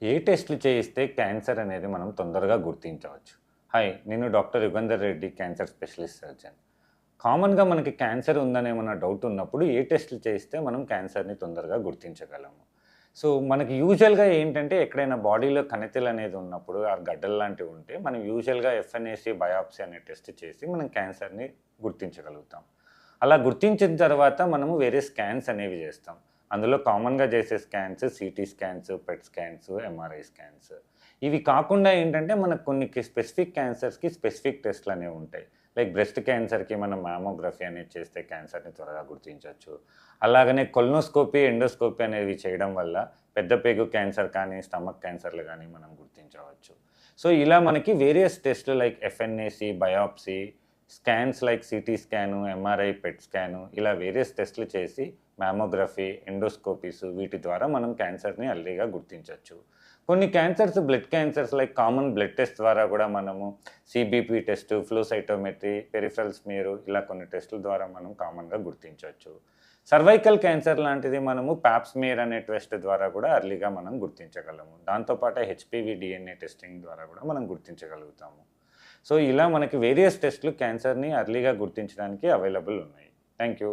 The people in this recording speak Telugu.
ఏ టెస్ట్‌లు చేయిస్తే క్యాన్సర్ అనేది మనం తొందరగా గుర్తించవచ్చు? హాయ్! నేను doctor Yugandhar Reddy, cancer specialist surgeon. కామన్‌గా మనకి క్యాన్సర్ ఉందని ఏమన్నా డౌట్ ఉన్నప్పుడు ఏ టెస్ట్‌లు చేయిస్తే మనం క్యాన్సర్‌ని తొందరగా గుర్తించగలము? సో, మనకి యూజువల్‌గా ఏంటంటే ఎక్కడైనా బాడీలో కణితులు అనేది ఉన్నప్పుడు గడ్డలు లాంటివి ఉంటే మనం యూజువల్‌గా ఎఫ్ఎన్ఏసీ బయాప్సీ అనే టెస్ట్ చేసి మనం క్యాన్సర్‌ని గుర్తించగలుగుతాం. అలా గుర్తించిన తర్వాత మనము వేరే స్కాన్స్ అనేవి చేస్తాం. అందులో కామన్‌గా చేసే స్కాన్స్ సీటీ స్కాన్స్, పెట్ స్కాన్స్, ఎంఆర్ఐ స్కాన్స్. ఇవి కాకుండా ఏంటంటే మనకు కొన్ని స్పెసిఫిక్ క్యాన్సర్స్‌కి స్పెసిఫిక్ టెస్ట్‌లనేవి ఉంటాయి. లైక్ బ్రెస్ట్ క్యాన్సర్‌కి మనం మామోగ్రఫీ అనేది చేస్తే క్యాన్సర్‌ని త్వరగా గుర్తించొచ్చు. అలాగనే కొలనోస్కోపీ, ఎండోస్కోపీ అనేవి చేయడం వల్ల పెద్ద పేగు క్యాన్సర్ కానీ, స్టమక్ క్యాన్సర్‌లు గానీ మనం గుర్తించవచ్చు. సో, ఇలా మనకి వేరియస్ టెస్ట్‌లు like FNAC, biopsy, scans like CT scan, MRI, PET scan ఇలా వేరియస్ టెస్ట్‌లు చేసి మామోగ్రఫీ, ఎండోస్కోపీస్ వీటి ద్వారా మనం క్యాన్సర్‌ని ఎర్లీగా గుర్తించొచ్చు. కొన్ని cancers blood cancers like common blood test ద్వారా గూడా మనము CBP test, flow cytometry, peripheral smear ఇలా కొన్ని టెస్టుల ద్వారా మనం కామన్‌గా గుర్తించొచ్చు. సర్వైకల్ క్యాన్సర్ లాంటిది మనము పాప్ స్మియర్ అనే టెస్ట్ ద్వారా కూడా ఎర్లీగా మనం గుర్తించగలము. దాంతో పాటే హెచ్‌పీవీ డీఎన్ఏ టెస్టింగ్ ద్వారా కూడా మనం గుర్తించగలుగుతాము. సో, ఇలా మనకి వేరియస్ టెస్ట్‌లు క్యాన్సర్‌ని ఎర్లీగా గుర్తించడానికి అవైలబుల్ ఉన్నాయి. Thank you.